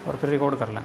और फिर रिकॉर्ड कर लें।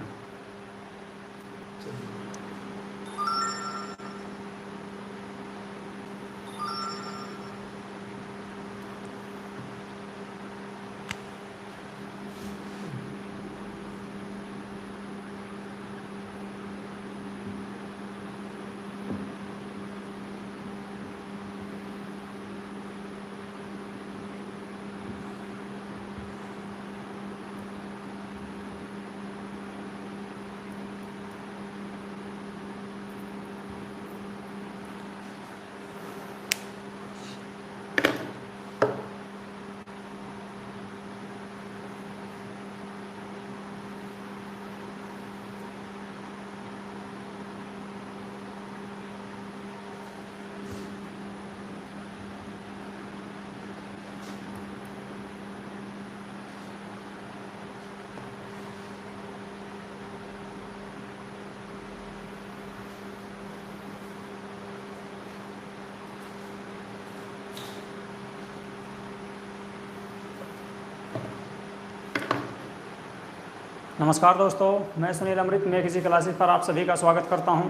नमस्कार दोस्तों, मैं सुनील अमृत मैं किसी क्लासेस पर आप सभी का स्वागत करता हूं।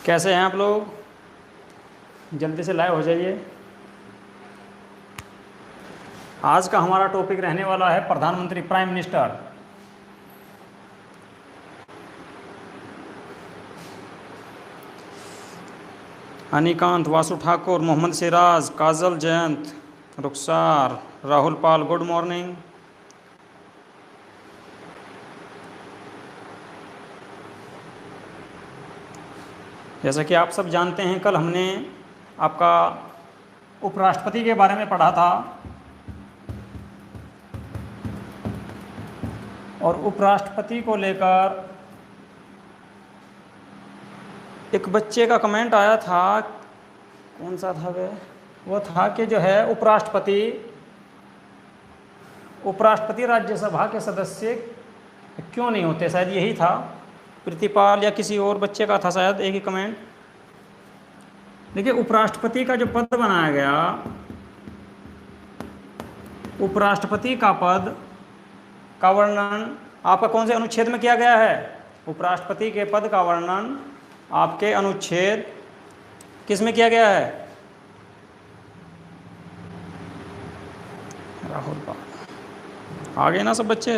कैसे हैं आप लोग? जल्दी से लाइव हो जाइए। आज का हमारा टॉपिक रहने वाला है प्रधानमंत्री, प्राइम मिनिस्टर। अनिकांत, वासु ठाकुर, मोहम्मद सिराज, काजल जयंत, रुखसार, राहुल पाल, गुड मॉर्निंग। जैसा कि आप सब जानते हैं, कल हमने आपका उपराष्ट्रपति के बारे में पढ़ा था और उपराष्ट्रपति को लेकर एक बच्चे का कमेंट आया था। कौन सा था वो था कि जो है उपराष्ट्रपति राज्यसभा के सदस्य क्यों नहीं होते, शायद यही था। प्रतिपाल या किसी और बच्चे का था शायद एक ही कमेंट। देखिए, उपराष्ट्रपति का जो पद बनाया गया, उपराष्ट्रपति का पद का वर्णन आपका कौन से अनुच्छेद में किया गया है? उपराष्ट्रपति के पद का वर्णन आपके अनुच्छेद किस में किया गया है? राहुल पाल, आ गए ना सब बच्चे?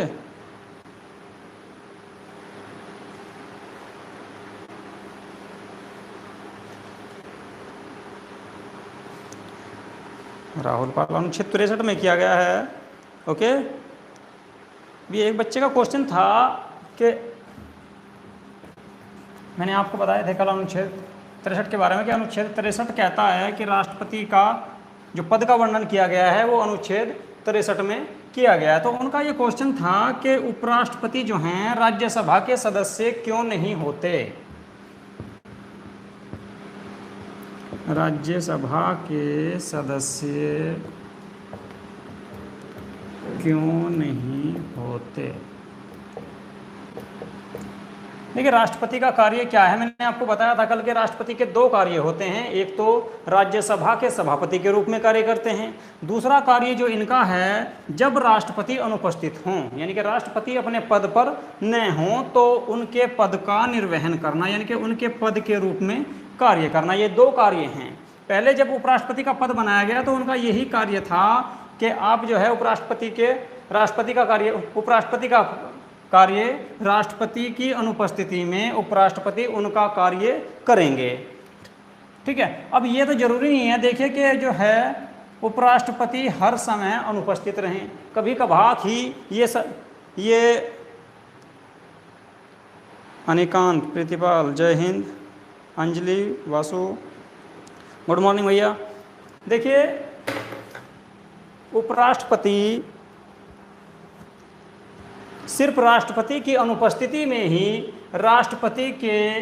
राहुल पाल अनुच्छेद 63 में किया गया है। ओके, भी एक बच्चे का क्वेश्चन था कि मैंने आपको बताया था कल अनुच्छेद 63 के बारे में कि अनुच्छेद 63 कहता है कि राष्ट्रपति का जो पद का वर्णन किया गया है वो अनुच्छेद 63 में किया गया है। तो उनका ये क्वेश्चन था कि उपराष्ट्रपति जो हैं राज्यसभा के सदस्य क्यों नहीं होते? राज्यसभा के सदस्य क्यों नहीं होते? देखिए, राष्ट्रपति का कार्य क्या है, मैंने आपको बताया था कल के राष्ट्रपति के दो कार्य होते हैं। एक तो राज्यसभा के सभापति के रूप में कार्य करते हैं। दूसरा कार्य जो इनका है, जब राष्ट्रपति अनुपस्थित हों, यानी कि राष्ट्रपति अपने पद पर न हों, तो उनके पद का निर्वहन करना, यानी कि उनके पद के रूप में कार्य करना। ये दो कार्य हैं। पहले जब उपराष्ट्रपति का पद बनाया गया तो उनका यही कार्य था कि आप जो है उपराष्ट्रपति का कार्य राष्ट्रपति की अनुपस्थिति में उपराष्ट्रपति उनका कार्य करेंगे। ठीक है, अब ये तो जरूरी नहीं है। देखिए कि जो है उपराष्ट्रपति हर समय अनुपस्थित रहें, कभी कभार ही ये अनिकांत, प्रतिपाल, जय हिंद, अंजलि, वासु, गुड मॉर्निंग भैया। देखिए, उपराष्ट्रपति सिर्फ राष्ट्रपति की अनुपस्थिति में ही राष्ट्रपति के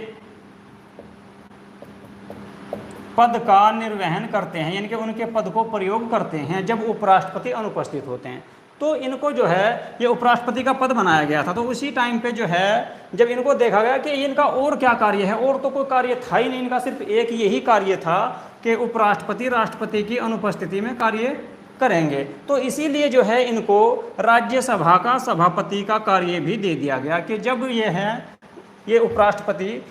पद का निर्वहन करते हैं, यानी कि उनके पद को प्रयोग करते हैं जब उपराष्ट्रपति अनुपस्थित होते हैं। तो इनको जो है ये उपराष्ट्रपति का पद बनाया गया था, तो उसी टाइम पे जो है जब इनको देखा गया कि इनका और क्या कार्य है, और तो कोई कार्य था ही नहीं, इनका सिर्फ एक यही कार्य था कि उपराष्ट्रपति राष्ट्रपति की अनुपस्थिति में कार्य करेंगे। तो इसीलिए जो है इनको राज्यसभा का सभापति का कार्य भी दे दिया गया कि जब ये उपराष्ट्रपति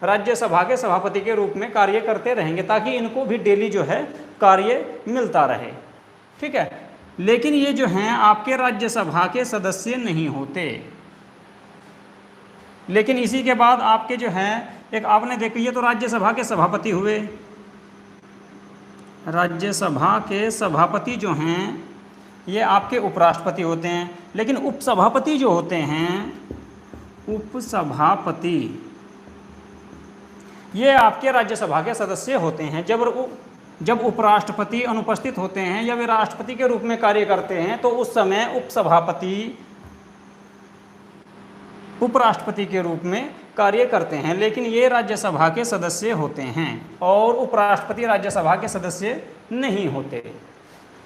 राज्यसभा के सभापति के रूप में कार्य करते रहेंगे, ताकि इनको भी डेली जो है कार्य मिलता रहे। ठीक है, लेकिन ये जो हैं आपके राज्यसभा के सदस्य नहीं होते। लेकिन इसी के बाद आपके जो हैं, एक आपने देखो, ये तो राज्यसभा के सभापति हुए। राज्यसभा के सभापति जो हैं ये आपके उपराष्ट्रपति होते हैं। लेकिन उपसभापति जो होते हैं, उपसभापति ये आपके राज्यसभा के सदस्य होते हैं। जब उपराष्ट्रपति अनुपस्थित होते हैं या वे राष्ट्रपति के रूप में कार्य करते हैं, तो उस समय उपसभापति उपराष्ट्रपति के रूप में कार्य करते हैं। लेकिन ये राज्यसभा के सदस्य होते हैं और उपराष्ट्रपति राज्यसभा के सदस्य नहीं होते।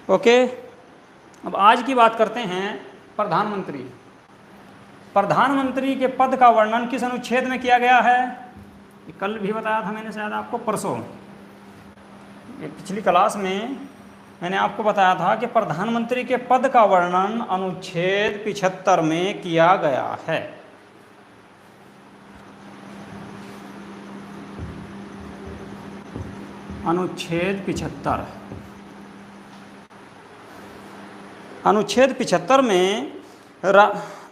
ओके, अब आज की बात करते हैं प्रधानमंत्री। प्रधानमंत्री के पद का वर्णन किस अनुच्छेद में किया गया है? कल भी बताया था मैंने, शायद आपको परसों पिछली क्लास में मैंने आपको बताया था कि प्रधानमंत्री के पद का वर्णन अनुच्छेद 75 में किया गया है। अनुच्छेद 75, अनुच्छेद 75 में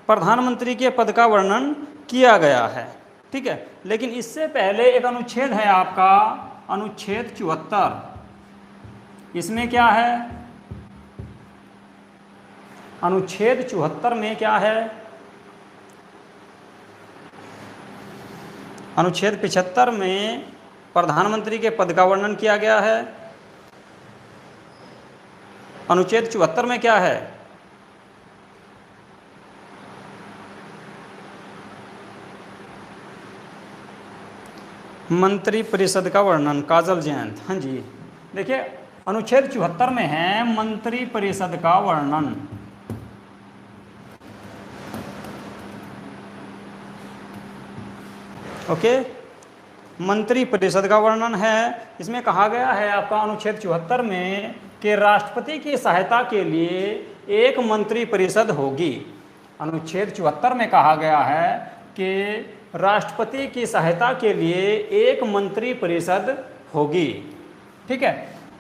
प्रधानमंत्री के पद का वर्णन किया गया है। ठीक है, लेकिन इससे पहले एक अनुच्छेद है आपका, अनुच्छेद 74। इसमें क्या है? अनुच्छेद 74 में क्या है? अनुच्छेद 75 में प्रधानमंत्री के पद का वर्णन किया गया है। अनुच्छेद 74 में क्या है? मंत्री परिषद का वर्णन। काजल जयंत, हाँ जी, देखिए अनुच्छेद 74 में है मंत्री परिषद का वर्णन। ओके, मंत्री परिषद का वर्णन है। इसमें कहा गया है आपका अनुच्छेद 74 में कि राष्ट्रपति की सहायता के लिए एक मंत्री परिषद होगी। अनुच्छेद 74 में कहा गया है कि राष्ट्रपति की सहायता के लिए एक मंत्री परिषद होगी। ठीक है,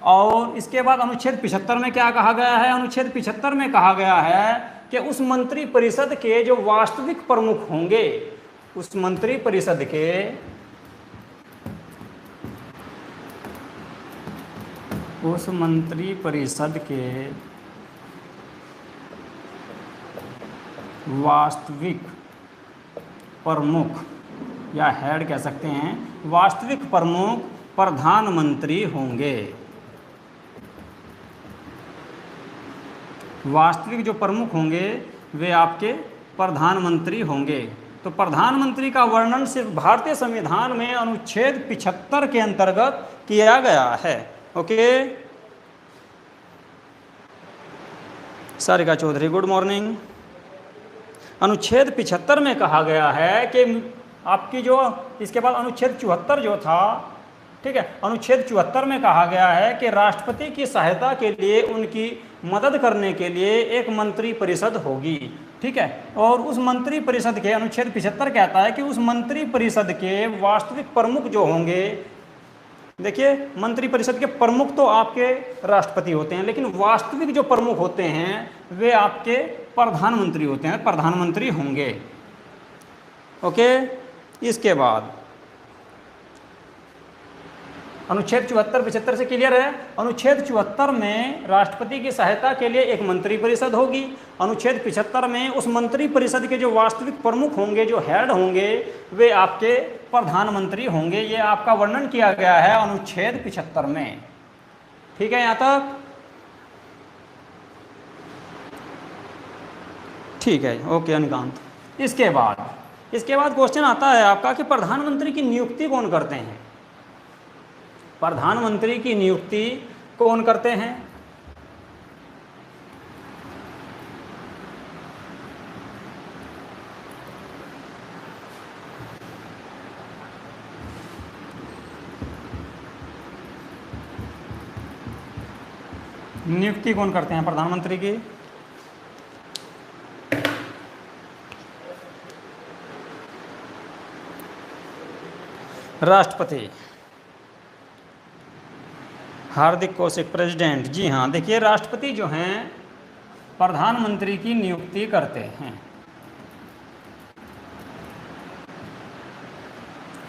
और इसके बाद अनुच्छेद 75 में क्या कहा गया है? अनुच्छेद 75 में कहा गया है कि उस मंत्री परिषद के जो वास्तविक प्रमुख होंगे, उस मंत्री परिषद के उस मंत्री परिषद के वास्तविक प्रमुख या हेड कह सकते हैं, वास्तविक प्रमुख प्रधानमंत्री होंगे। वास्तविक जो प्रमुख होंगे वे आपके प्रधानमंत्री होंगे। तो प्रधानमंत्री का वर्णन सिर्फ भारतीय संविधान में अनुच्छेद 75 के अंतर्गत किया गया है। Okay, Sarika Chaudhary good morning. अनुच्छेद 75 में कहा गया है कि आपकी जो, इसके बाद अनुच्छेद 74 जो था, ठीक है, अनुच्छेद 74 में कहा गया है कि राष्ट्रपति की सहायता के लिए, उनकी मदद करने के लिए एक मंत्री परिषद होगी। ठीक है, और उस मंत्री परिषद के, अनुच्छेद 75 कहता है कि उस मंत्री परिषद के वास्तविक प्रमुख जो होंगे, देखिए मंत्री परिषद के प्रमुख तो आपके राष्ट्रपति होते हैं, लेकिन वास्तविक जो प्रमुख होते हैं वे आपके प्रधानमंत्री होते हैं, प्रधानमंत्री होंगे। ओके, इसके बाद अनुच्छेद 74-75 से क्लियर है। अनुच्छेद 74 में राष्ट्रपति की सहायता के लिए एक मंत्री परिषद होगी। अनुच्छेद 75 में उस मंत्री परिषद के जो वास्तविक प्रमुख होंगे, जो हेड होंगे, वे आपके प्रधानमंत्री होंगे। ये आपका वर्णन किया गया है अनुच्छेद 75 में। ठीक है, यहाँ तक ठीक है। ओके अनिकांत, इसके बाद क्वेश्चन आता है आपका कि प्रधानमंत्री की नियुक्ति कौन करते हैं? प्रधानमंत्री की नियुक्ति कौन करते हैं? नियुक्ति कौन करते हैं प्रधानमंत्री की? राष्ट्रपति। हार्दिक कौशिक प्रेसिडेंट। जी हाँ, देखिए राष्ट्रपति जो हैं प्रधानमंत्री की नियुक्ति करते हैं।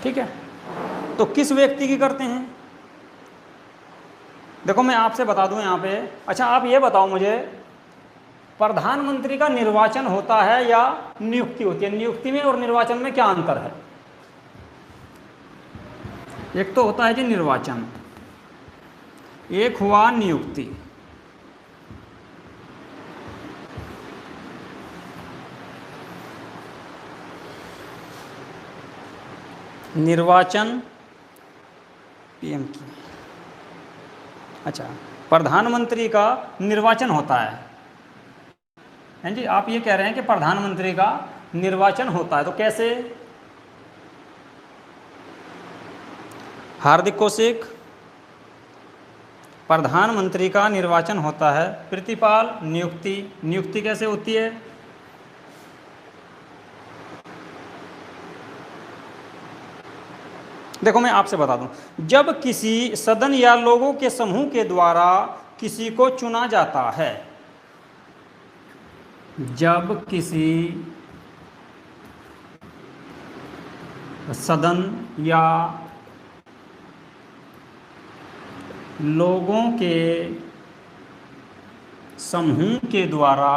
ठीक है, तो किस व्यक्ति की करते हैं? देखो मैं आपसे बता दूं यहाँ पे। अच्छा आप ये बताओ मुझे, प्रधानमंत्री का निर्वाचन होता है या नियुक्ति होती है? नियुक्ति में और निर्वाचन में क्या अंतर है? एक तो होता है जी निर्वाचन, एक हुआ नियुक्ति। निर्वाचन पीएम की। अच्छा, प्रधानमंत्री का निर्वाचन होता है जी? आप ये कह रहे हैं कि प्रधानमंत्री का निर्वाचन होता है, तो कैसे? हार्दिक कौशिक, प्रधानमंत्री का निर्वाचन होता है। प्रीतिपाल, नियुक्ति। नियुक्ति कैसे होती है? देखो मैं आपसे बता दूं, जब किसी सदन या लोगों के समूह के द्वारा किसी को चुना जाता है, जब किसी सदन या लोगों के समूह के द्वारा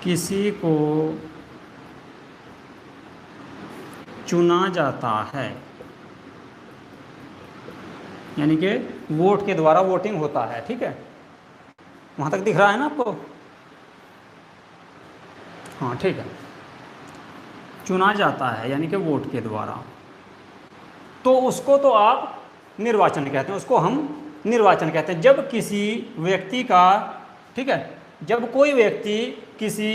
किसी को चुना जाता है, यानी कि वोट के द्वारा वोटिंग होता है। ठीक है, वहां तक दिख रहा है ना आपको? हाँ ठीक है, चुना जाता है यानी कि वोट के द्वारा, तो उसको तो आप निर्वाचन कहते हैं, उसको हम निर्वाचन कहते हैं। जब किसी व्यक्ति का, ठीक है, जब कोई व्यक्ति किसी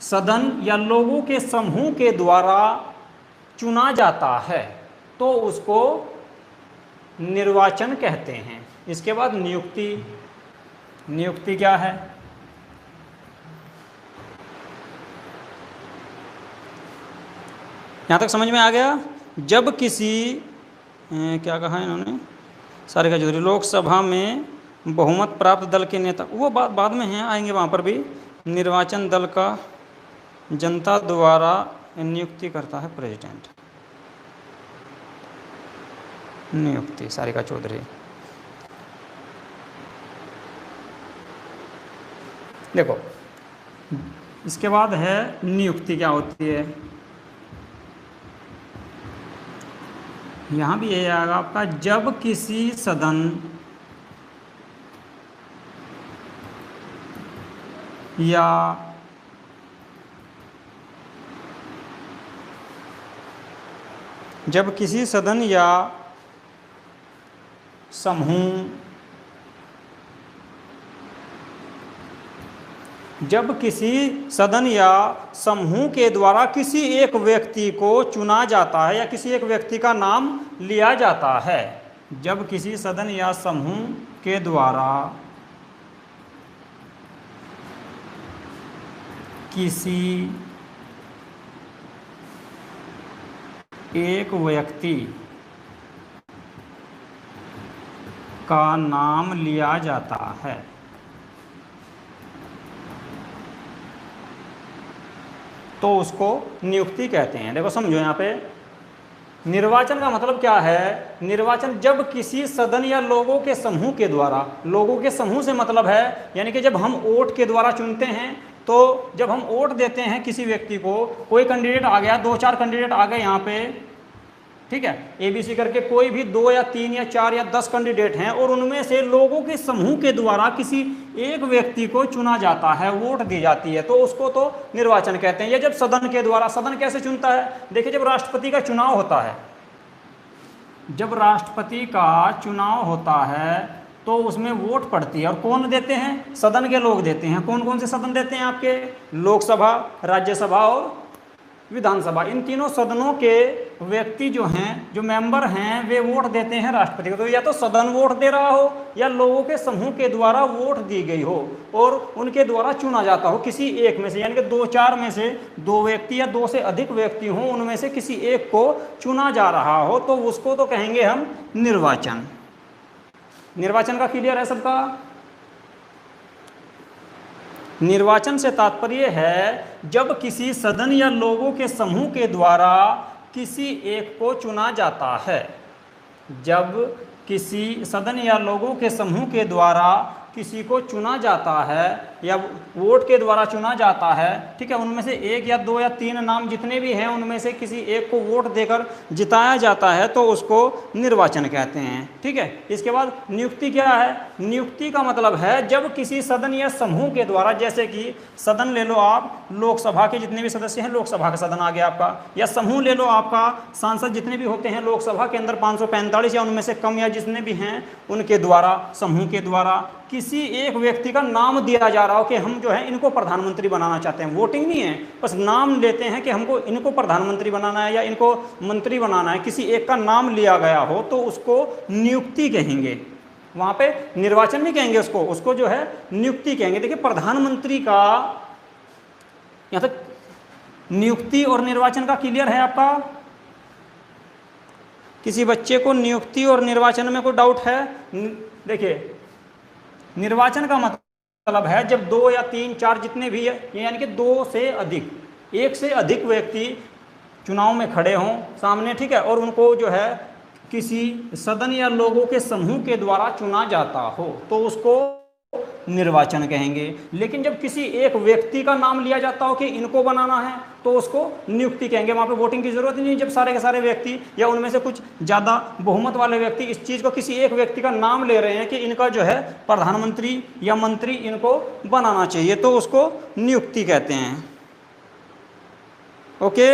सदन या लोगों के समूह के द्वारा चुना जाता है तो उसको निर्वाचन कहते हैं। इसके बाद नियुक्ति। नियुक्ति क्या है? यहाँ तक समझ में आ गया? जब किसी क्या कहा इन्होंने, सारे का चौधरी, लोकसभा में बहुमत प्राप्त दल के नेता, वो बात बाद में हैं, आएंगे वहाँ पर भी। निर्वाचन दल का जनता द्वारा नियुक्ति करता है प्रेसिडेंट। नियुक्ति सारिका चौधरी। देखो इसके बाद है नियुक्ति क्या होती है। यहाँ भी यही आएगा आपका, जब किसी सदन या जब किसी सदन या समूह, जब किसी सदन या समूह के द्वारा किसी एक व्यक्ति को चुना जाता है या किसी एक व्यक्ति का नाम लिया जाता है, जब किसी सदन या समूह के द्वारा किसी एक व्यक्ति का नाम लिया जाता है तो उसको नियुक्ति कहते हैं। देखो समझो यहाँ पे, निर्वाचन का मतलब क्या है? निर्वाचन जब किसी सदन या लोगों के समूह के द्वारा, लोगों के समूह से मतलब है यानी कि जब हम वोट के द्वारा चुनते हैं, तो जब हम वोट देते हैं किसी व्यक्ति को, कोई कैंडिडेट आ गया, 2-4 कैंडिडेट आ गए यहाँ पे, ठीक है, ABC करके कोई भी 2 या 3 या 4 या 10 कैंडिडेट हैं और उनमें से लोगों के समूह के द्वारा किसी एक व्यक्ति को चुना जाता है, वोट दी जाती है, तो उसको तो निर्वाचन कहते हैं। या जब सदन के द्वारा, सदन कैसे चुनता है? देखिए जब राष्ट्रपति का चुनाव होता है, जब राष्ट्रपति का चुनाव होता है तो उसमें वोट पड़ती है और कौन देते हैं? सदन के लोग देते हैं। कौन कौन से सदन देते हैं आपके? लोकसभा, राज्यसभा और विधानसभा, इन तीनों सदनों के व्यक्ति जो हैं, जो मेंबर हैं, वे वोट देते हैं राष्ट्रपति को। तो या तो सदन वोट दे रहा हो या लोगों के समूह के द्वारा वोट दी गई हो और उनके द्वारा चुना जाता हो किसी एक में से, यानी कि दो चार में से दो व्यक्ति या दो से अधिक व्यक्ति हों, उनमें से किसी एक को चुना जा रहा हो, तो उसको तो कहेंगे हम निर्वाचन। निर्वाचन का क्लियर है सबका? निर्वाचन से तात्पर्य है जब किसी सदन या लोगों के समूह के द्वारा किसी एक को चुना जाता है। जब किसी सदन या लोगों के समूह के द्वारा किसी को चुना जाता है या वोट के द्वारा चुना जाता है, ठीक है, उनमें से एक या दो या तीन नाम जितने भी हैं उनमें से किसी एक को वोट देकर जिताया जाता है, तो उसको निर्वाचन कहते हैं। ठीक है, इसके बाद नियुक्ति क्या है? नियुक्ति का मतलब है जब किसी सदन या समूह के द्वारा, जैसे कि सदन ले लो आप, लोकसभा के जितने भी सदस्य हैं, लोकसभा का सदन आ गया आपका, या समूह ले लो आपका, सांसद जितने भी होते हैं लोकसभा के अंदर 545 या उनमें से कम या जितने भी हैं, उनके द्वारा, समूह के द्वारा किसी एक व्यक्ति का नाम दिया जा रहा हो कि हम जो है इनको प्रधानमंत्री बनाना चाहते हैं। वोटिंग नहीं है, बस नाम लेते हैं कि हमको इनको प्रधानमंत्री बनाना है या इनको मंत्री बनाना है, किसी एक का नाम लिया गया हो तो उसको नियुक्ति कहेंगे। वहाँ पे निर्वाचन नहीं कहेंगे उसको, उसको जो है नियुक्ति कहेंगे। देखिए प्रधानमंत्री का यहाँ तक नियुक्ति और निर्वाचन का क्लियर है आपका? किसी बच्चे को नियुक्ति और निर्वाचन में कोई डाउट है? देखिए निर्वाचन का मतलब है जब दो या तीन चार जितने भी है, यानी कि दो से अधिक, एक से अधिक व्यक्ति चुनाव में खड़े हों सामने, ठीक है, और उनको जो है किसी सदन या लोगों के समूह के द्वारा चुना जाता हो तो उसको निर्वाचन कहेंगे। लेकिन जब किसी एक व्यक्ति का नाम लिया जाता हो कि इनको बनाना है तो उसको नियुक्ति कहेंगे। वहाँ पे वोटिंग की जरूरत नहीं, जब सारे के सारे व्यक्ति या उनमें से कुछ ज़्यादा बहुमत वाले व्यक्ति इस चीज़ को, किसी एक व्यक्ति का नाम ले रहे हैं कि इनका जो है प्रधानमंत्री या मंत्री इनको बनाना चाहिए, तो उसको नियुक्ति कहते हैं। ओके,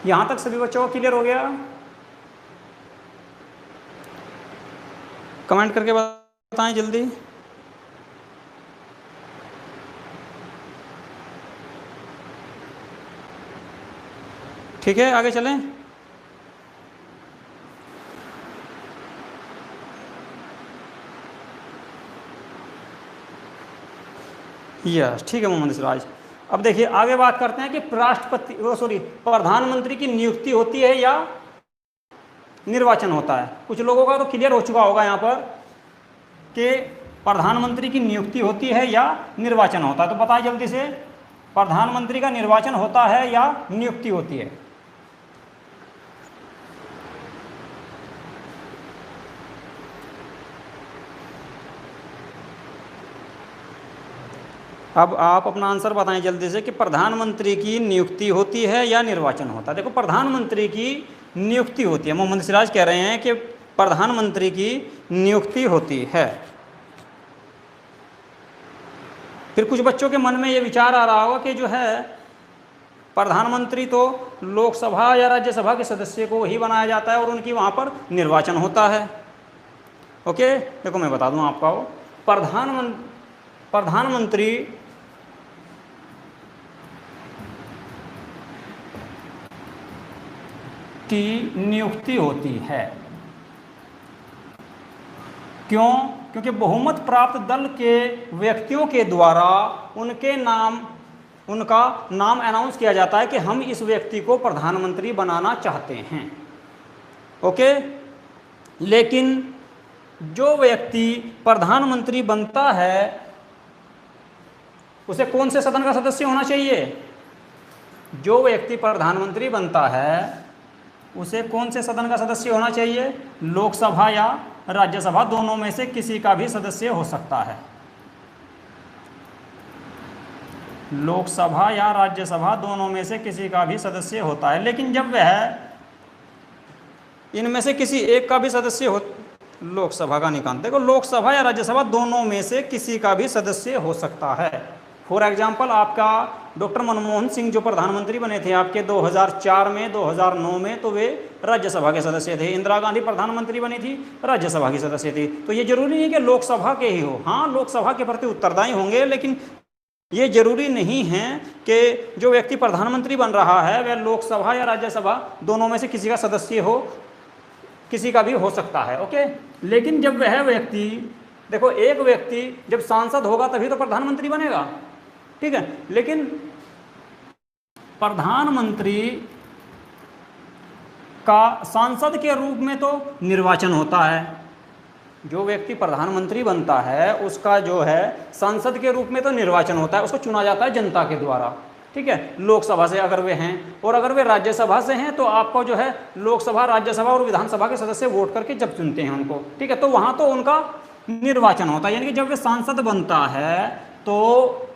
यहाँ तक सभी बच्चों को क्लियर हो गया? कमेंट करके बताएं जल्दी। ठीक है, आगे चलें। यस, ठीक है मोहम्मद सिराज। अब देखिए आगे बात करते हैं कि प्रधानमंत्री की नियुक्ति होती है या निर्वाचन होता है। कुछ लोगों का तो क्लियर हो चुका होगा यहाँ पर कि प्रधानमंत्री की नियुक्ति होती है या निर्वाचन होता है। तो बताइए जल्दी से, प्रधानमंत्री का निर्वाचन होता है या नियुक्ति होती है? अब आप अपना आंसर बताएं जल्दी से कि प्रधानमंत्री की नियुक्ति होती है या निर्वाचन होता है। देखो प्रधानमंत्री की नियुक्ति होती है। मोहम्मद सिराज कह रहे हैं कि प्रधानमंत्री की नियुक्ति होती है। फिर कुछ बच्चों के मन में ये विचार आ रहा होगा कि जो है प्रधानमंत्री तो लोकसभा या राज्यसभा के सदस्य को ही बनाया जाता है और उनकी वहाँ पर निर्वाचन होता है। ओके, देखो मैं बता दूँ आपको, प्रधानमंत्री की नियुक्ति होती है। क्यों? क्योंकि बहुमत प्राप्त दल के व्यक्तियों के द्वारा उनका नाम अनाउंस किया जाता है कि हम इस व्यक्ति को प्रधानमंत्री बनाना चाहते हैं। ओके, लेकिन जो व्यक्ति प्रधानमंत्री बनता है उसे कौन से सदन का सदस्य होना चाहिए? जो व्यक्ति प्रधानमंत्री बनता है उसे कौन से सदन का सदस्य होना चाहिए? लोकसभा या राज्यसभा, दोनों में से किसी का भी सदस्य हो सकता है। लोकसभा या राज्यसभा दोनों में से किसी का भी सदस्य होता है। लेकिन जब वह इनमें से किसी एक का भी सदस्य हो, लोकसभा का निकाल, देखो लोकसभा या राज्यसभा दोनों में से किसी का भी सदस्य हो सकता है। फॉर एग्जाम्पल आपका डॉक्टर मनमोहन सिंह जो प्रधानमंत्री बने थे आपके 2004 में, 2009 में, तो वे राज्यसभा के सदस्य थे। इंदिरा गांधी प्रधानमंत्री बनी थी, राज्यसभा की सदस्य थी। तो ये जरूरी नहीं है कि लोकसभा के ही हो, हाँ लोकसभा के प्रति उत्तरदायी होंगे, लेकिन ये जरूरी नहीं है कि जो व्यक्ति प्रधानमंत्री बन रहा है वह लोकसभा या राज्यसभा दोनों में से किसी का सदस्य हो, किसी का भी हो सकता है। ओके, लेकिन जब वह व्यक्ति, देखो एक व्यक्ति जब सांसद होगा तभी तो प्रधानमंत्री बनेगा, ठीक है, लेकिन प्रधानमंत्री का सांसद के रूप में तो निर्वाचन होता है। जो व्यक्ति प्रधानमंत्री बनता है उसका जो है सांसद के रूप में तो निर्वाचन होता है, उसको चुना जाता है जनता के द्वारा, ठीक है, लोकसभा से अगर वे हैं, और अगर वे राज्यसभा से हैं तो आपको जो है लोकसभा, राज्यसभा और विधानसभा के सदस्य वोट करके जब चुनते हैं उनको, ठीक है, तो वहाँ तो उनका निर्वाचन होता है। यानी कि जब वे सांसद बनता है तो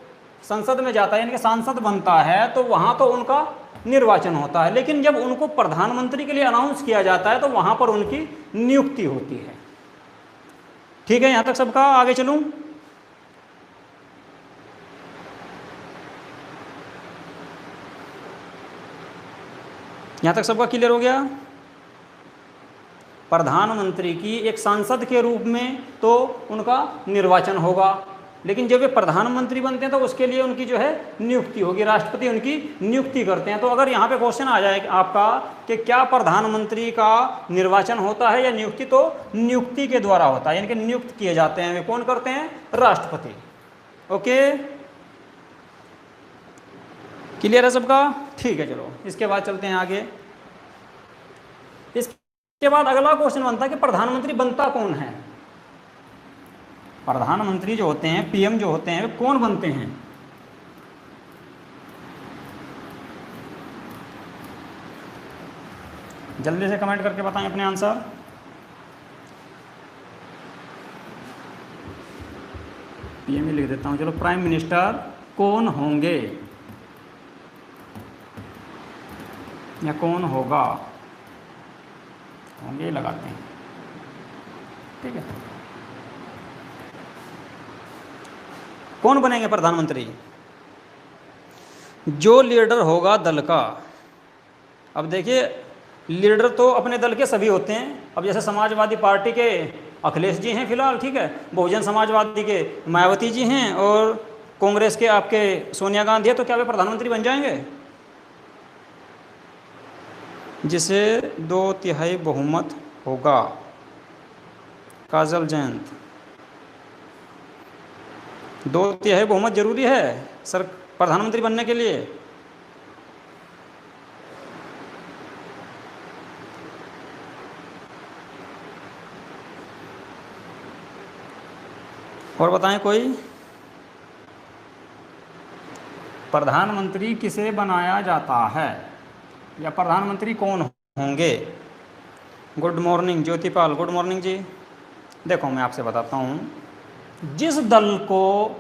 संसद में जाता है, यानी कि सांसद बनता है तो वहाँ तो उनका निर्वाचन होता है, लेकिन जब उनको प्रधानमंत्री के लिए अनाउंस किया जाता है तो वहाँ पर उनकी नियुक्ति होती है। ठीक है, यहाँ तक सबका, आगे चलूँ। यहाँ तक सबका क्लियर हो गया। प्रधानमंत्री की एक सांसद के रूप में तो उनका निर्वाचन होगा, लेकिन जब वे प्रधानमंत्री बनते हैं तो उसके लिए उनकी जो है नियुक्ति होगी, राष्ट्रपति उनकी नियुक्ति करते हैं। तो अगर यहाँ पे क्वेश्चन आ जाए आपका कि क्या प्रधानमंत्री का निर्वाचन होता है या नियुक्ति, तो नियुक्ति के द्वारा होता है, यानी कि नियुक्त किए जाते हैं। वे कौन करते हैं? राष्ट्रपति। ओके, क्लियर है सबका? ठीक है, चलो इसके बाद चलते हैं आगे। इसके बाद अगला क्वेश्चन बनता है कि प्रधानमंत्री बनता कौन है? प्रधानमंत्री जो होते हैं, पीएम जो होते हैं, वे कौन बनते हैं? जल्दी से कमेंट करके बताएं अपने आंसर। पीएम ही लिख देता हूं, चलो। प्राइम मिनिस्टर कौन होंगे या कौन होगा? होंगे लगाते हैं, ठीक है। कौन बनेंगे प्रधानमंत्री? जो लीडर होगा दल का। अब देखिए, लीडर तो अपने दल के सभी होते हैं। अब जैसे समाजवादी पार्टी के अखिलेश जी हैं फिलहाल, ठीक है, बहुजन समाजवादी के मायावती जी हैं, और कांग्रेस के आपके सोनिया गांधी है, तो क्या वे प्रधानमंत्री बन जाएंगे? जिसे 2/3 बहुमत होगा। काजल जयंत, 2/3 बहुमत जरूरी है सर प्रधानमंत्री बनने के लिए? और बताएं कोई। प्रधानमंत्री किसे बनाया जाता है या प्रधानमंत्री कौन होंगे? Good morning Jyotipal, good morning जी। देखो मैं आपसे बताता हूँ, जिस दल को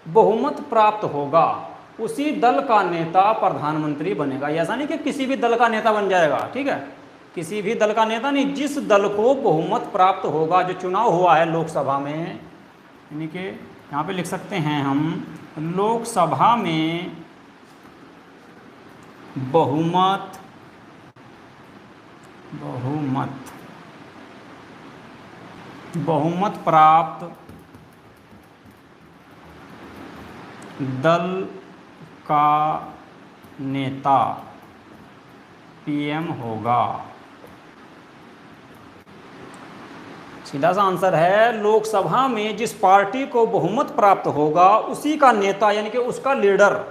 बहुमत प्राप्त होगा उसी दल का नेता प्रधानमंत्री बनेगा। ऐसा नहीं कि किसी भी दल का नेता बन जाएगा, ठीक है, किसी भी दल का नेता नहीं, जिस दल को बहुमत प्राप्त होगा, जो चुनाव हुआ है लोकसभा में, यानी कि यहाँ पे लिख सकते हैं हम, लोकसभा में बहुमत प्राप्त दल का नेता पीएम होगा। सीधा सा आंसर है, लोकसभा में जिस पार्टी को बहुमत प्राप्त होगा उसी का नेता, यानी कि उसका लीडर,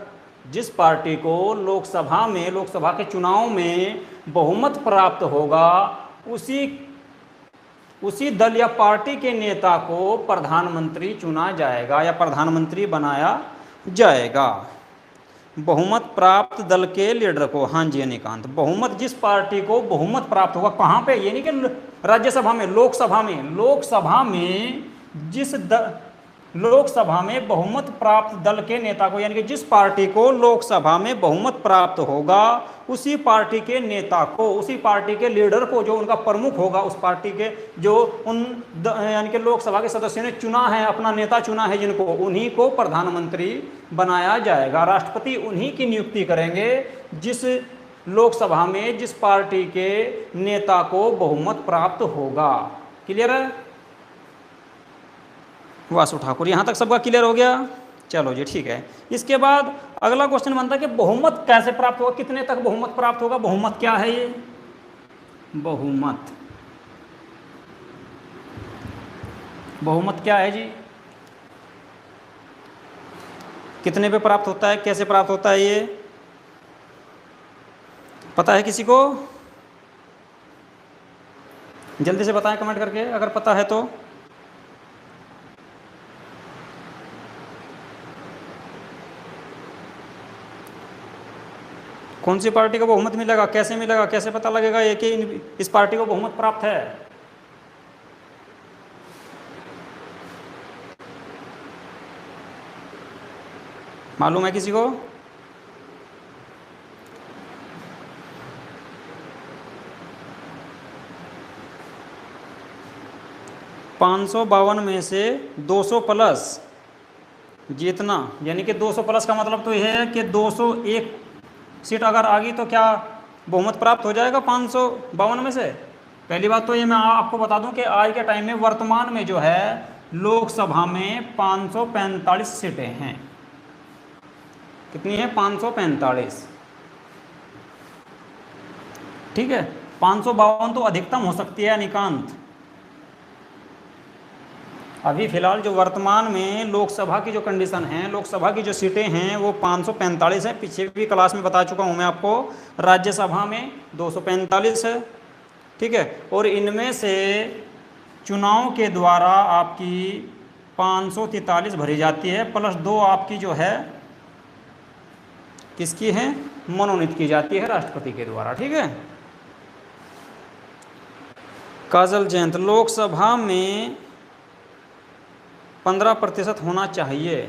जिस पार्टी को लोकसभा में, लोकसभा के चुनाव में बहुमत प्राप्त होगा, उसी दल या पार्टी के नेता को प्रधानमंत्री चुना जाएगा या प्रधानमंत्री बनाया जाएगा। बहुमत प्राप्त दल के लीडर को, हाँ जी अनिकांत, बहुमत जिस पार्टी को बहुमत प्राप्त होगा, कहाँ पे? ये नहीं कि राज्यसभा में, लोकसभा में, लोकसभा में बहुमत प्राप्त दल के नेता को, यानी कि जिस पार्टी को लोकसभा में बहुमत प्राप्त होगा उसी पार्टी के नेता को, उसी पार्टी के लीडर को, जो उनका प्रमुख होगा, उस पार्टी के जो यानी कि लोकसभा के सदस्यों ने चुना है, अपना नेता चुना है जिनको, उन्हीं को प्रधानमंत्री बनाया जाएगा। राष्ट्रपति उन्हीं की नियुक्ति करेंगे जिस लोकसभा में जिस पार्टी के नेता को बहुमत प्राप्त होगा। क्लियर है? वासु ठाकुर, यहाँ तक सबका क्लियर हो गया? चलो जी ठीक है। इसके बाद अगला क्वेश्चन बनता है कि बहुमत कैसे प्राप्त होगा, कितने तक बहुमत प्राप्त होगा, बहुमत क्या है ये, बहुमत, बहुमत क्या है जी, कितने पे प्राप्त होता है, कैसे प्राप्त होता है, ये पता है किसी को? जल्दी से बताएं कमेंट करके अगर पता है तो। कौन सी पार्टी को बहुमत मिलेगा, कैसे मिलेगा, कैसे पता लगेगा ये कि इस पार्टी को बहुमत प्राप्त है? मालूम है किसी को? $552 में से 200 प्लस जीतना, यानी कि 200 प्लस का मतलब तो यह है कि 201 सीट अगर आ गई तो क्या बहुमत प्राप्त हो जाएगा 552 में से? पहली बात तो ये मैं आपको बता दूं कि आज के टाइम में वर्तमान में जो है लोकसभा में 545 सीटें हैं। कितनी है? 545। ठीक है, 552 तो अधिकतम हो सकती है निकांत। अभी फिलहाल जो वर्तमान में लोकसभा की जो कंडीशन है, लोकसभा की जो सीटें हैं वो 545 है। पीछे भी क्लास में बता चुका हूं मैं आपको। राज्यसभा में 245 है। ठीक है, और इनमें से चुनाव के द्वारा आपकी 543 भरी जाती है, प्लस 2 आपकी जो है किसकी है, मनोनीत की जाती है राष्ट्रपति के द्वारा। ठीक है, काजल जयंत, लोकसभा में 15% होना चाहिए।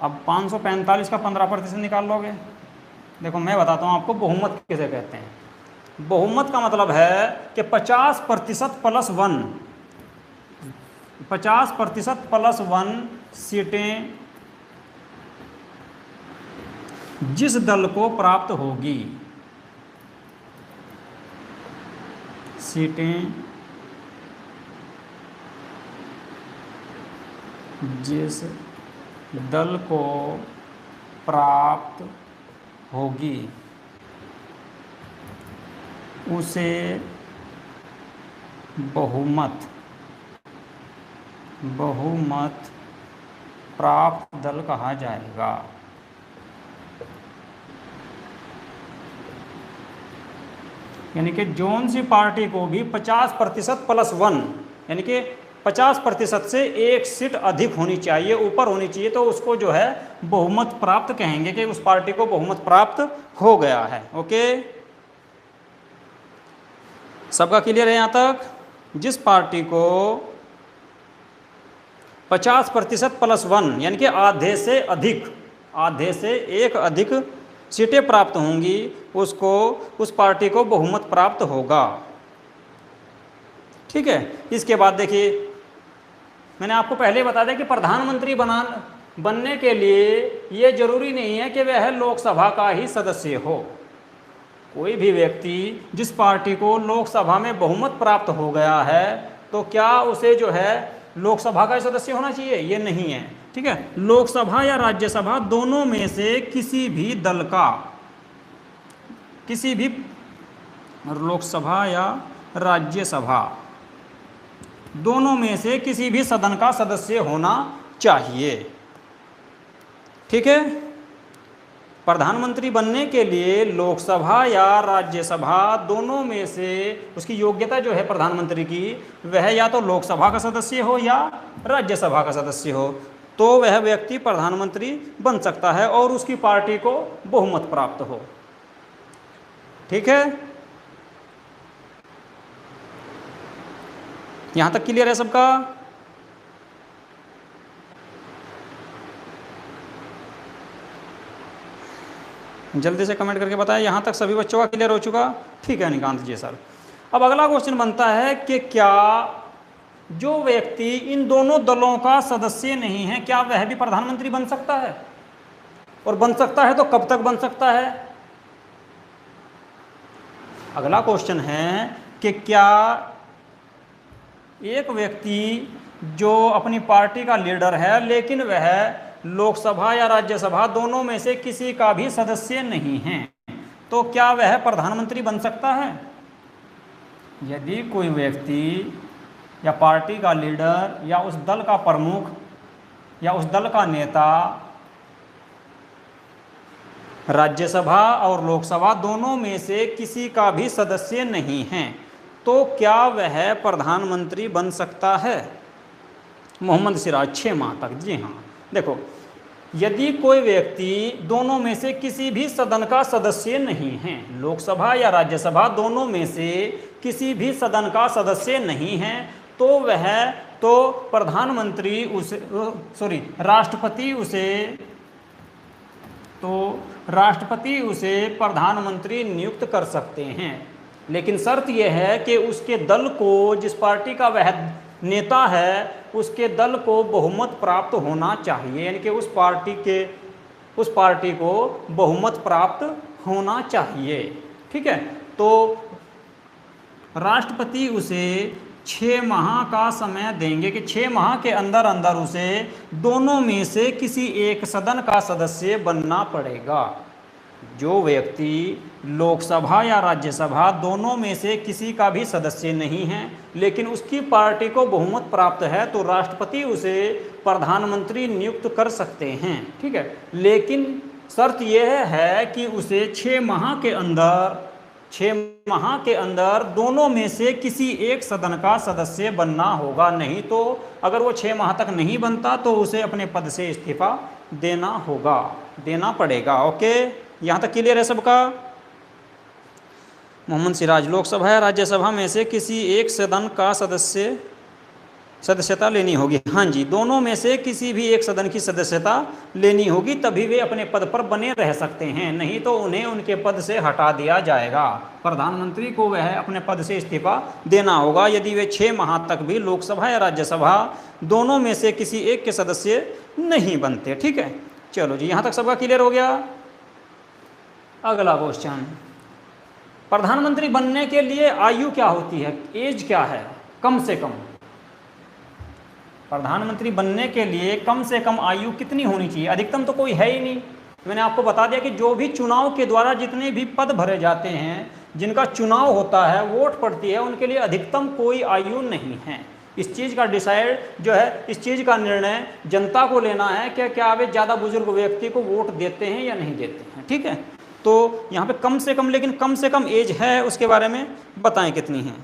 अब 545 का 15% निकाल लोगे? देखो मैं बताता हूँ आपको बहुमत किसे कहते हैं। बहुमत का मतलब है कि 50% प्लस 1, 50% प्लस 1 सीटें जिस दल को प्राप्त होगी, सीटें जिस दल को प्राप्त होगी उसे बहुमत प्राप्त दल कहा जाएगा। यानी कि जौन सी पार्टी को भी 50% प्लस 1 यानी कि 50% से एक सीट अधिक होनी चाहिए, ऊपर होनी चाहिए, तो उसको जो है बहुमत प्राप्त कहेंगे कि उस पार्टी को बहुमत प्राप्त हो गया है। ओके, सबका क्लियर है यहाँ तक? जिस पार्टी को 50% प्लस 1 यानी कि आधे से एक अधिक सीटें प्राप्त होंगी, उसको उस पार्टी को बहुमत प्राप्त होगा। ठीक है, इसके बाद देखिए मैंने आपको पहले बता दिया कि प्रधानमंत्री बनने के लिए ये जरूरी नहीं है कि वह लोकसभा का ही सदस्य हो। कोई भी व्यक्ति जिस पार्टी को लोकसभा में बहुमत प्राप्त हो गया है तो क्या उसे जो है लोकसभा का सदस्य होना चाहिए? ये नहीं है। ठीक है, लोकसभा या राज्यसभा दोनों में से किसी भी दल का, किसी भी लोकसभा या राज्यसभा दोनों में से किसी भी सदन का सदस्य होना चाहिए। ठीक है, प्रधानमंत्री बनने के लिए लोकसभा या राज्यसभा दोनों में से उसकी योग्यता जो है प्रधानमंत्री की, वह या तो लोकसभा का सदस्य हो या राज्यसभा का सदस्य हो, तो वह व्यक्ति प्रधानमंत्री बन सकता है और उसकी पार्टी को बहुमत प्राप्त हो। ठीक है, यहां तक क्लियर है सबका? जल्दी से कमेंट करके बताएं यहां तक सभी बच्चों का क्लियर हो चुका? ठीक है निकांत जी सर। अब अगला क्वेश्चन बनता है कि क्या जो व्यक्ति इन दोनों दलों का सदस्य नहीं है, क्या वह भी प्रधानमंत्री बन सकता है? और बन सकता है तो कब तक बन सकता है? अगला क्वेश्चन है कि क्या एक व्यक्ति जो अपनी पार्टी का लीडर है लेकिन वह लोकसभा या राज्यसभा दोनों में से किसी का भी सदस्य नहीं है, तो क्या वह प्रधानमंत्री बन सकता है? यदि कोई व्यक्ति या पार्टी का लीडर या उस दल का प्रमुख या उस दल का नेता राज्यसभा और लोकसभा दोनों में से किसी का भी सदस्य नहीं है, तो क्या वह प्रधानमंत्री बन सकता है? मोहम्मद सिराज 6 माह तक। जी हाँ, देखो, यदि कोई व्यक्ति दोनों में से किसी भी सदन का सदस्य नहीं है, लोकसभा या राज्यसभा दोनों में से किसी भी सदन का सदस्य नहीं है, तो वह प्रधानमंत्री उसे राष्ट्रपति उसे प्रधानमंत्री नियुक्त कर सकते हैं। लेकिन शर्त यह है कि उसके दल को, जिस पार्टी का वह नेता है, उसके दल को बहुमत प्राप्त होना चाहिए, यानी कि उस पार्टी को बहुमत प्राप्त होना चाहिए। ठीक है, तो राष्ट्रपति उसे 6 माह का समय देंगे कि 6 माह के अंदर अंदर उसे दोनों में से किसी एक सदन का सदस्य बनना पड़ेगा। जो व्यक्ति लोकसभा या राज्यसभा दोनों में से किसी का भी सदस्य नहीं है, लेकिन उसकी पार्टी को बहुमत प्राप्त है, तो राष्ट्रपति उसे प्रधानमंत्री नियुक्त कर सकते हैं। ठीक है, लेकिन शर्त यह है कि उसे 6 माह के अंदर दोनों में से किसी एक सदन का सदस्य बनना होगा। नहीं तो अगर वो 6 माह तक नहीं बनता तो उसे अपने पद से इस्तीफा देना पड़ेगा। ओके, यहाँ तक क्लियर है सबका? मोहम्मद सिराज, लोकसभा या राज्यसभा में से किसी एक सदन का सदस्यता लेनी होगी। हाँ जी, दोनों में से किसी भी एक सदन की सदस्यता लेनी होगी, तभी वे अपने पद पर बने रह सकते हैं, नहीं तो उन्हें उनके पद से हटा दिया जाएगा। प्रधानमंत्री को वह अपने पद से इस्तीफा देना होगा यदि वे 6 माह तक भी लोकसभा या राज्यसभा दोनों में से किसी एक के सदस्य नहीं बनते। ठीक है, चलो जी, यहाँ तक सबका क्लियर हो गया। अगला क्वेश्चन, प्रधानमंत्री बनने के लिए आयु क्या होती है, एज क्या है? कम से कम प्रधानमंत्री बनने के लिए कम से कम आयु कितनी होनी चाहिए? अधिकतम तो कोई है ही नहीं। मैंने आपको बता दिया कि जो भी चुनाव के द्वारा जितने भी पद भरे जाते हैं, जिनका चुनाव होता है, वोट पड़ती है, उनके लिए अधिकतम कोई आयु नहीं है। इस चीज़ का इस चीज़ का निर्णय जनता को लेना है कि क्या वे ज़्यादा बुजुर्ग व्यक्ति को वोट देते हैं या नहीं देते हैं। ठीक है, तो यहाँ पे कम से कम, लेकिन कम से कम एज है, उसके बारे में बताएं कितनी है।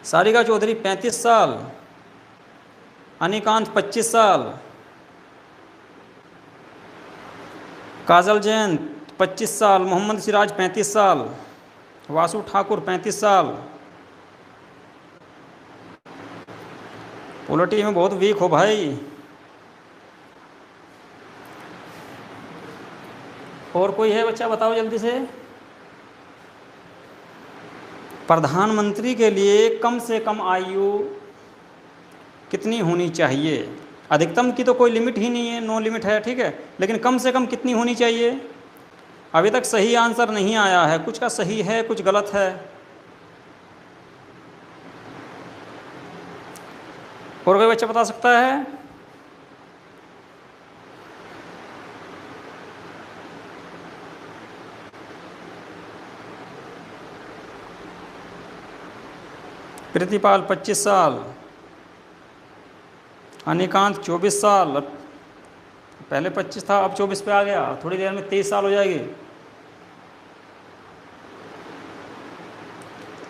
सारिका चौधरी 35 साल, अनिकांत 25 साल, काजल जैन 25 साल, मोहम्मद सिराज 35 साल, वासु ठाकुर 35 साल। पॉलिटी में बहुत वीक हो भाई। और कोई है बच्चा, बताओ जल्दी से। प्रधानमंत्री के लिए कम से कम आयु कितनी होनी चाहिए? अधिकतम की तो कोई लिमिट ही नहीं है, नो लिमिट है। ठीक है, लेकिन कम से कम कितनी होनी चाहिए? अभी तक सही आंसर नहीं आया है, कुछ का सही है, कुछ गलत है। और कोई बच्चा बता सकता है? प्रीतिपाल 25 साल, अनिकांत 24 साल, पहले 25 था, अब 24 पे आ गया, थोड़ी देर में 23 साल हो जाएगी।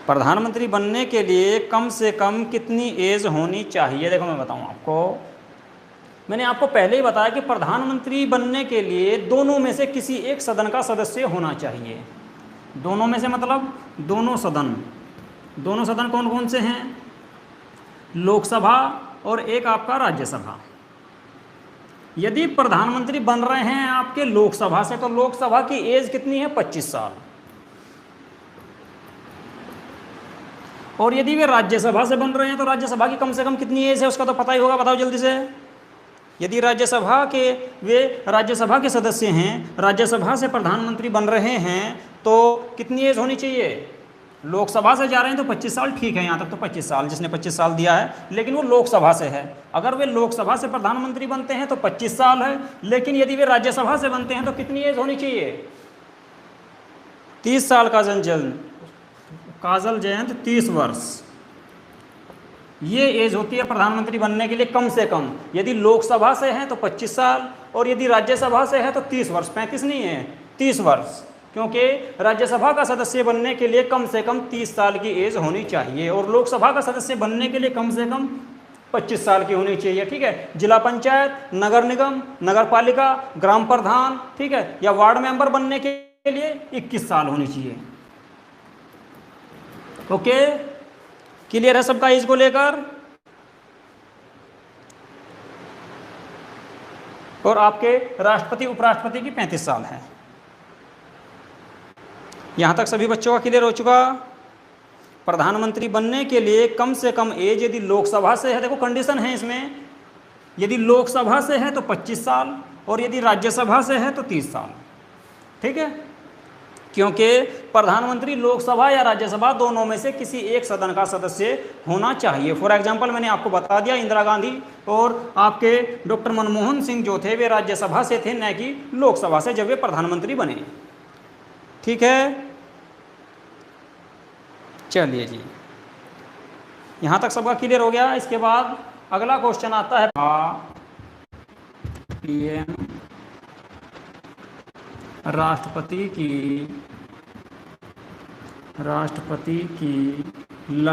प्रधानमंत्री बनने के लिए कम से कम कितनी एज होनी चाहिए? देखो मैं बताऊं आपको, मैंने आपको पहले ही बताया कि प्रधानमंत्री बनने के लिए दोनों में से किसी एक सदन का सदस्य होना चाहिए। दोनों में से मतलब दोनों सदन कौन कौन से हैं? लोकसभा और एक आपका राज्यसभा। यदि प्रधानमंत्री बन रहे हैं आपके लोकसभा से, तो लोकसभा की एज कितनी है? 25 साल। और यदि वे राज्यसभा से बन रहे हैं तो राज्यसभा की कम से कम कितनी एज है, उसका तो पता ही होगा, बताओ जल्दी से। यदि वे राज्यसभा के सदस्य हैं, राज्यसभा से प्रधानमंत्री बन रहे हैं, तो कितनी एज होनी चाहिए? लोकसभा से जा रहे हैं तो 25 साल ठीक है, यहाँ तक तो 25 साल, जिसने 25 साल दिया है, लेकिन वो लोकसभा से है। अगर वे लोकसभा से प्रधानमंत्री बनते हैं तो 25 साल है, लेकिन यदि वे राज्यसभा से बनते हैं तो कितनी एज होनी चाहिए? 30 साल। काजल जयंत 30 वर्ष, ये एज होती है प्रधानमंत्री बनने के लिए कम से कम। यदि लोकसभा से हैं तो 25 साल, और यदि राज्यसभा से है तो 30 वर्ष। 35 नहीं है, 30 वर्ष, क्योंकि राज्यसभा का सदस्य बनने के लिए कम से कम 30 साल की एज होनी चाहिए, और लोकसभा का सदस्य बनने के लिए कम से कम 25 साल की होनी चाहिए। ठीक है। जिला पंचायत, नगर निगम, नगर पालिका, ग्राम प्रधान, ठीक है, या वार्ड मेंबर बनने के लिए 21 साल होनी चाहिए। ओके, क्लियर है सबका एज को लेकर? और आपके राष्ट्रपति उपराष्ट्रपति की 35 साल है। यहां तक सभी बच्चों का क्लियर हो चुका? प्रधानमंत्री बनने के लिए कम से कम एज यदि लोकसभा से है, देखो कंडीशन है इसमें, यदि लोकसभा से है तो 25 साल, और यदि राज्यसभा से है तो 30 साल। ठीक है, क्योंकि प्रधानमंत्री लोकसभा या राज्यसभा दोनों में से किसी एक सदन का सदस्य होना चाहिए। फॉर एग्जांपल मैंने आपको बता दिया, इंदिरा गांधी और आपके डॉक्टर मनमोहन सिंह जो थे वे राज्यसभा से थे, न कि लोकसभा से, जब वे प्रधानमंत्री बने। ठीक है, चलिए जी, यहां तक सबका क्लियर हो गया। इसके बाद अगला क्वेश्चन आता है, पीएम राष्ट्रपति की